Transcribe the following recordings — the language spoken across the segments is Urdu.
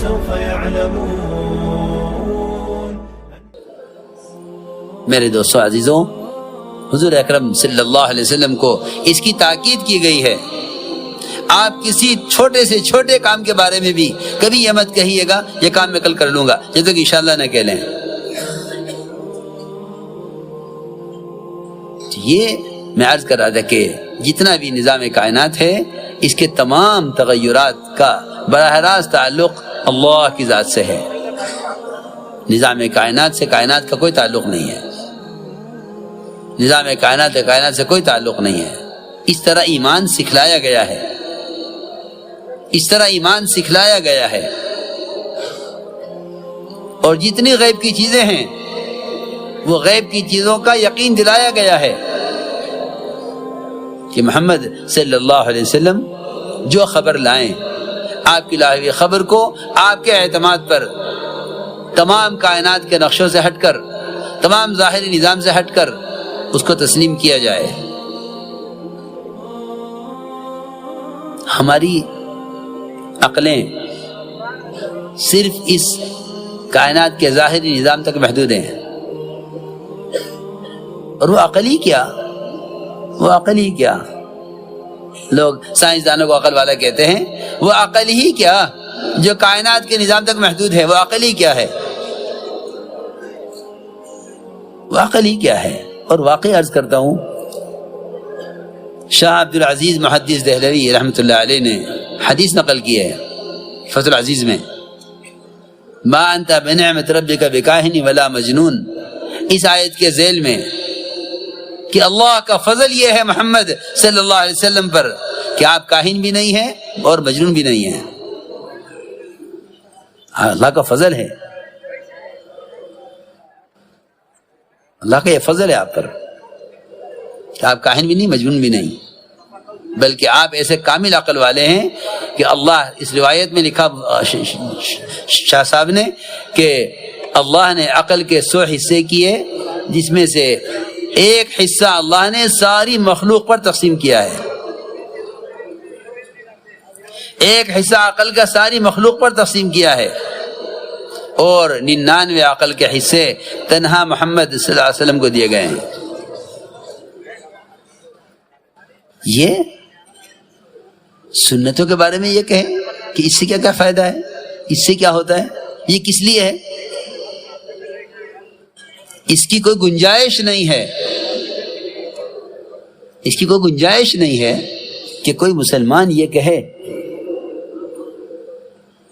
سوف يعلمون. میرے دوستو عزیزوں، حضور اکرم صلی اللہ علیہ وسلم کو اس کی تاکید کی گئی ہے، آپ کسی چھوٹے سے چھوٹے کام کے بارے میں بھی کبھی یہ مت کہیے گا یہ کام میں کل کر لوں گا، جب تک انشاءاللہ نہ کہہ لیں. یہ میں عرض کر رہا تھا کہ جتنا بھی نظام کائنات ہے اس کے تمام تغیرات کا براہ راست تعلق اللہ کی ذات سے ہے. نظام کائنات سے کائنات کا کوئی تعلق نہیں ہے، نظام کائنات سے کوئی تعلق نہیں ہے. اس طرح ایمان سکھلایا گیا ہے، اس طرح ایمان سکھلایا گیا ہے. اور جتنی غیب کی چیزیں ہیں وہ غیب کی چیزوں کا یقین دلایا گیا ہے کہ محمد صلی اللہ علیہ وسلم جو خبر لائیں، آپ کی لائی ہوئی خبر کو آپ کے اعتماد پر تمام کائنات کے نقشوں سے ہٹ کر، تمام ظاہری نظام سے ہٹ کر اس کو تسلیم کیا جائے. ہماری عقلیں صرف اس کائنات کے ظاہری نظام تک محدود ہیں، اور وہ عقل ہی کیا لوگ سائنسدانوں کو عقل والا کہتے ہیں، وہ عقل ہی کیا جو کائنات کے نظام تک محدود ہے، وہ عقل ہی کیا ہے، وہ عقل ہی کیا ہے. اور واقعی عرض کرتا ہوں، شاہ عبدالعزیز محدث دہلوی رحمۃ اللہ علیہ نے حدیث نقل کی ہے فتح العزیز میں، ما انت بنعمت ربک بکاہن ولا مجنون، اس آیت کے ذیل میں کہ اللہ کا فضل یہ ہے محمد صلی اللہ علیہ وسلم پر کہ آپ کاہن بھی نہیں ہیں اور مجنون بھی نہیں ہیں. اللہ کا فضل ہے، اللہ کا یہ فضل ہے آپ پر کہ آپ کاہن بھی نہیں، مجنون بھی نہیں، بلکہ آپ ایسے کامل عقل والے ہیں کہ اللہ، اس روایت میں لکھا شاہ صاحب نے کہ اللہ نے عقل کے 100 حصے کیے، جس میں سے ایک حصہ اللہ نے ساری مخلوق پر تقسیم کیا ہے. ایک حصہ عقل کا ساری مخلوق پر تقسیم کیا ہے، اور 99 عقل کے حصے تنہا محمد صلی اللہ علیہ وسلم کو دیے گئے ہیں. یہ سنتوں کے بارے میں یہ کہیں کہ اس سے کیا فائدہ ہے، اس سے کیا ہوتا ہے، یہ کس لیے ہے، اس کی کوئی گنجائش نہیں ہے، اس کی کوئی گنجائش نہیں ہے کہ کوئی مسلمان یہ کہے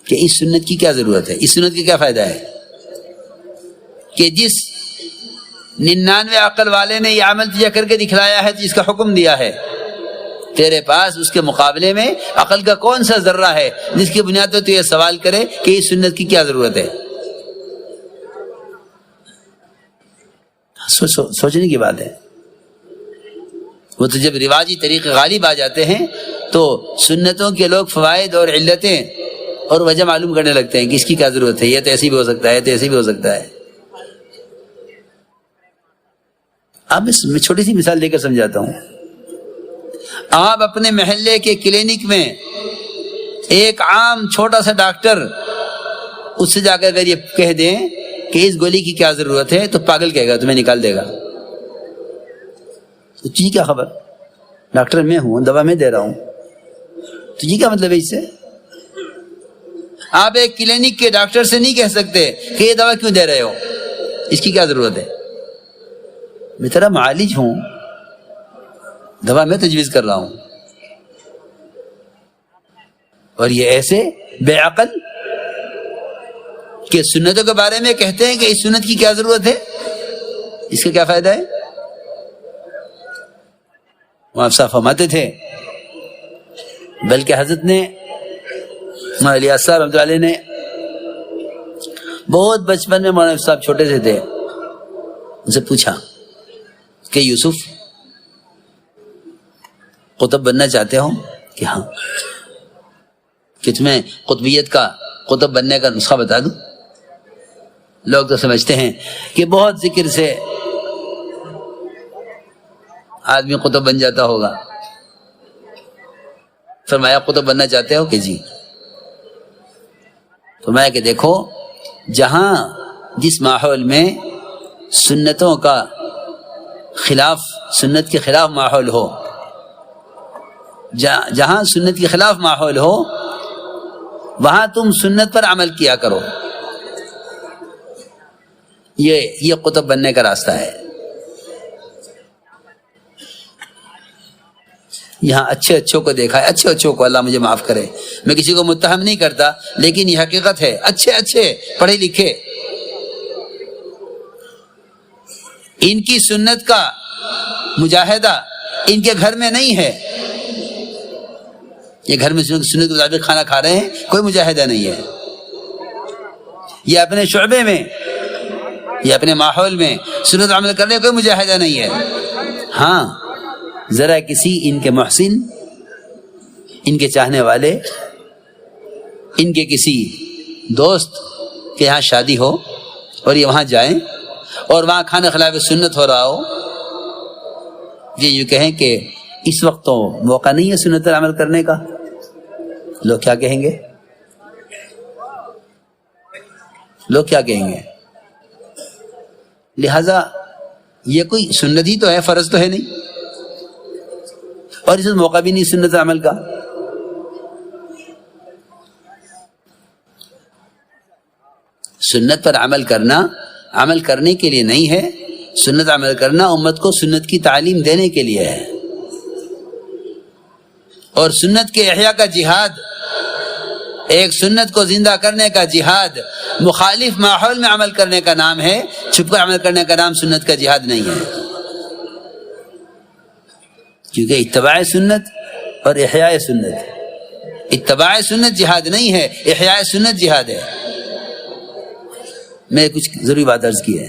کہ اس سنت کی کیا ضرورت ہے، اس سنت کی کیا فائدہ ہے، کہ جس 99 عقل والے نے یہ عمل تجھے کر کے دکھلایا ہے، جس کا حکم دیا ہے، تیرے پاس اس کے مقابلے میں عقل کا کون سا ذرہ ہے جس کی بنیاد پر تو یہ سوال کرے کہ اس سنت کی کیا ضرورت ہے. سوچنے کی بات ہے. وہ تو جب رواجی طریقے غالب آ جاتے ہیں تو سنتوں کے لوگ فوائد اور علتیں اور وجہ معلوم کرنے لگتے ہیں کہ اس کی کیا ضرورت ہے، یہ تو ایسی بھی ہو سکتا ہے، تو ایسی بھی ہو سکتا ہے. اب میں چھوٹی سی مثال دے کر سمجھاتا ہوں. آپ اپنے محلے کے کلینک میں ایک عام چھوٹا سا ڈاکٹر، اس سے جا کر اگر یہ کہہ دیں کہ اس گولی کی کیا ضرورت ہے، تو پاگل کہے گا، تمہیں نکال دے گا. تجھے کیا خبر، ڈاکٹر میں ہوں، دوا میں دے رہا ہوں، تجھے کیا مطلب ہے اس سے؟ آپ ایک کلینک کے ڈاکٹر سے نہیں کہہ سکتے کہ یہ دوا کیوں دے رہے ہو، اس کی کیا ضرورت ہے. میں تیرا معالج ہوں، دوا میں تجویز کر رہا ہوں. اور یہ ایسے بے عقل کہ سنتوں کے بارے میں کہتے ہیں کہ اس سنت کی کیا ضرورت ہے، اس کا کیا فائدہ ہے. وہ صاحب فرماتے تھے، بلکہ حضرت نے مولانا صاحب رحمۃ اللہ علیہ نے بہت بچپن میں، مولانا صاحب چھوٹے سے تھے، ان سے پوچھا کہ یوسف قطب بننا چاہتے ہو؟ کہ ہاں. کہ تمہیں قطبیت کا، قطب بننے کا نسخہ بتا دوں؟ لوگ تو سمجھتے ہیں کہ بہت ذکر سے آدمی قطب بن جاتا ہوگا. فرمایا قطب بننا چاہتے ہو؟ کہ جی. فرمایا کہ دیکھو جہاں جس ماحول میں سنتوں کا خلاف، سنت کے خلاف ماحول ہو، جہاں سنت کے خلاف ماحول ہو وہاں تم سنت پر عمل کیا کرو. یہ قطب بننے کا راستہ ہے. یہاں اچھوں کو دیکھا ہے، اچھوں کو، اللہ مجھے معاف کرے، میں کسی کو متہم نہیں کرتا، لیکن یہ حقیقت ہے. اچھے پڑھے لکھے، ان کی سنت کا مجاہدہ ان کے گھر میں نہیں ہے. یہ گھر میں سنت کے مطابق کھانا کھا رہے ہیں، کوئی مجاہدہ نہیں ہے. یہ اپنے شعبے میں، یہ اپنے ماحول میں سنت عمل کرنے کا کوئی مجاہدہ نہیں ہے. ہاں ذرا کسی ان کے محسن، ان کے چاہنے والے، ان کے کسی دوست کے یہاں شادی ہو اور یہ وہاں جائیں اور وہاں کھانا خلاف سنت ہو رہا ہو، یہ یوں کہیں کہ اس وقت تو موقع نہیں ہے سنت پر عمل کرنے کا، لوگ کیا کہیں گے؟ لوگ کیا کہیں گے؟ لہذا یہ کوئی سنت ہی تو ہے، فرض تو ہے نہیں، اور اس وقت موقع بھی نہیں سنت عمل کا. سنت پر عمل کرنا عمل کرنے کے لیے نہیں ہے، سنت عمل کرنا امت کو سنت کی تعلیم دینے کے لیے ہے. اور سنت کے احیاء کا جہاد، ایک سنت کو زندہ کرنے کا جہاد، مخالف ماحول میں عمل کرنے کا نام ہے، چھپ کر عمل کرنے کا نام سنت کا جہاد نہیں ہے. کیونکہ اتباع سنت اور احیاء سنت، اتباع سنت جہاد نہیں ہے، احیاء سنت جہاد ہے. میں کچھ ضروری بات عرض کی ہے،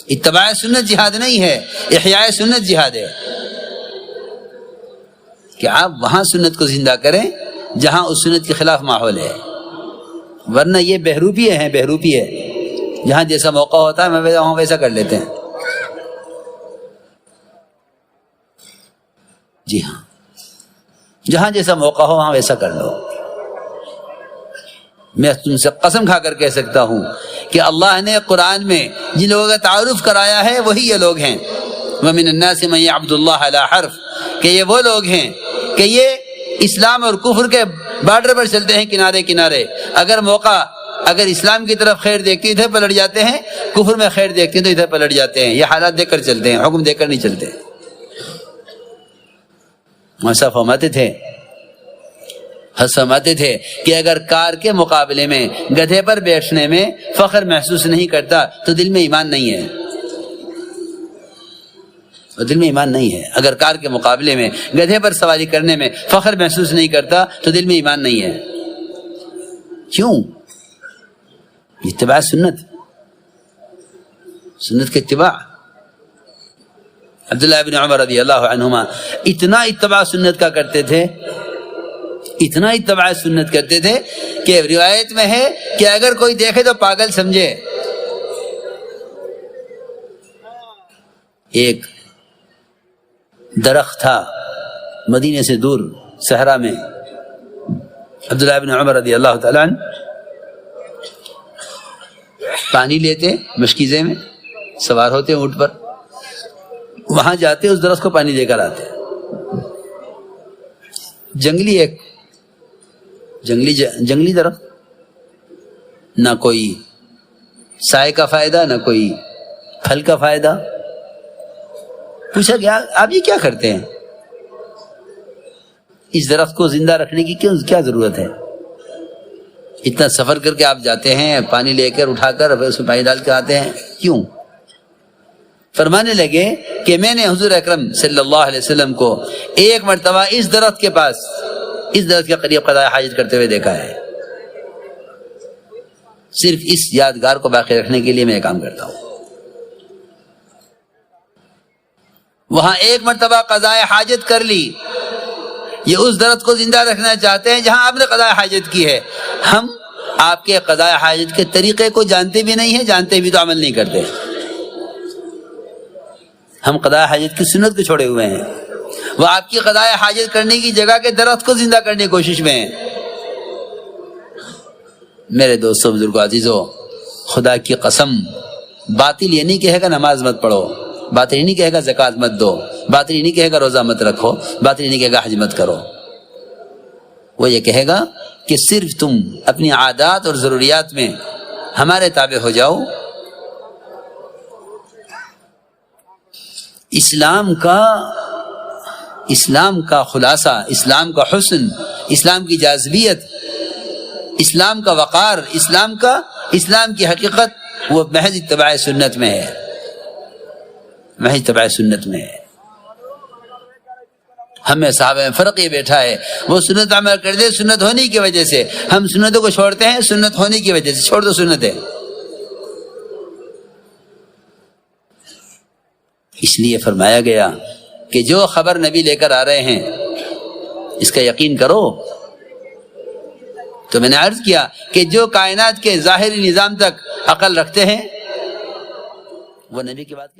اتباع سنت جہاد نہیں ہے، احیاء سنت جہاد ہے. کہ آپ وہاں سنت کو زندہ کریں جہاں اس سنت کے خلاف ماحول ہے، ورنہ یہ بہروپی ہے، بہروپی ہے. جہاں جیسا موقع ہوتا ہے میں وہاں ویسا کر لیتے ہیں. جی ہاں، جہاں جیسا موقع ہو وہاں ویسا کر لو. میں تم سے قسم کھا کر کہہ سکتا ہوں کہ اللہ نے قرآن میں جن لوگوں کا تعارف کرایا ہے وہی یہ لوگ ہیں. وَمِنَ النَّاسِ مَن يَعْبُدُ اللَّهَ عَلَىٰ حَرْفٍ، کہ یہ وہ لوگ ہیں کہ یہ اسلام اور کفر کے بارڈر پر چلتے ہیں، کنارے کنارے. اگر اسلام کی طرف خیر دیکھتے ہیں ادھر پلٹ جاتے ہیں، کفر میں خیر دیکھتے ہیں تو ادھر پلٹ جاتے ہیں. یہ حالات دیکھ کر چلتے ہیں، حکم دیکھ کر نہیں چلتے. ایسا فرماتے تھے کہ اگر کار کے مقابلے میں گدھے پر بیٹھنے میں فخر محسوس نہیں کرتا تو دل میں ایمان نہیں ہے. دل میں ایمان نہیں ہے. اگر کار کے مقابلے میں گدھے پر سواری کرنے میں فخر محسوس نہیں کرتا تو دل میں ایمان نہیں ہے. کیوں؟ اتباع سنت، سنت کے اتباع. عبداللہ بن عمر رضی اللہ عنہما اتنا اتباع سنت کا کرتے تھے، اتنا اتباع سنت کرتے تھے کہ روایت میں ہے کہ اگر کوئی دیکھے تو پاگل سمجھے. ایک درخت تھا مدینے سے دور صحرا میں. عبداللہ بن عمر رضی اللہ تعالیٰ عنہ پانی لیتے مشکیزے میں، سوار ہوتے اونٹ پر، وہاں جاتے اس درخت کو پانی دے کر آتے. جنگلی درخت، نہ کوئی سائے کا فائدہ نہ کوئی پھل کا فائدہ. پوچھا کہ آپ یہ کیا کرتے ہیں؟ اس درخت کو زندہ رکھنے کی کیا ضرورت ہے؟ اتنا سفر کر کے آپ جاتے ہیں، پانی لے کر اٹھا کر اس میں پانی ڈال کے آتے ہیں، کیوں؟ فرمانے لگے کہ میں نے حضور اکرم صلی اللہ علیہ وسلم کو ایک مرتبہ اس درخت کے پاس، اس درخت کے قریب قضاء حاجت کرتے ہوئے دیکھا ہے. صرف اس یادگار کو باقی رکھنے کے لیے میں یہ کام کرتا ہوں. وہاں ایک مرتبہ قضاء حاجت کر لی. یہ اس درخت کو زندہ رکھنا چاہتے ہیں جہاں آپ نے قضاء حاجت کی ہے. ہم آپ کے قضاء حاجت کے طریقے کو جانتے بھی نہیں ہیں، جانتے بھی تو عمل نہیں کرتے. ہم قضاء حاجت کی سنت کو چھوڑے ہوئے ہیں. وہ آپ کی قضاء حاجت کرنے کی جگہ کے درخت کو زندہ کرنے کی کوشش میں ہیں. میرے دوستوں بزرگوں عزیزوں، خدا کی قسم، باطل یہ نہیں کہے گا نماز مت پڑھو، باطل یہ نہیں کہے گا زکوٰۃ مت دو، باطل یہ نہیں کہے گا روزہ مت رکھو، باطل یہ نہیں کہے گا حج مت کرو۔ وہ یہ کہے گا کہ صرف تم اپنی عادات اور ضروریات میں ہمارے تابع ہو جاؤ۔ اسلام کا خلاصہ، اسلام کا حسن، اسلام کی جاذبیت، اسلام کا وقار، اسلام کی حقیقت وہ محض اتباع سنت میں ہے، محض اتباع سنت میں ہے۔ ہمیں صحابہ میں فرق یہ بیٹھا ہے، وہ سنت عمل کرتے سنت ہونے کی وجہ سے، ہم سنتوں کو چھوڑتے ہیں سنت ہونے کی وجہ سے۔ چھوڑ دو سنت ہے۔ اس لیے فرمایا گیا کہ جو خبر نبی لے کر آ رہے ہیں اس کا یقین کرو۔ تو میں نے عرض کیا کہ جو کائنات کے ظاہری نظام تک عقل رکھتے ہیں وہ نبی کی بات کہیں۔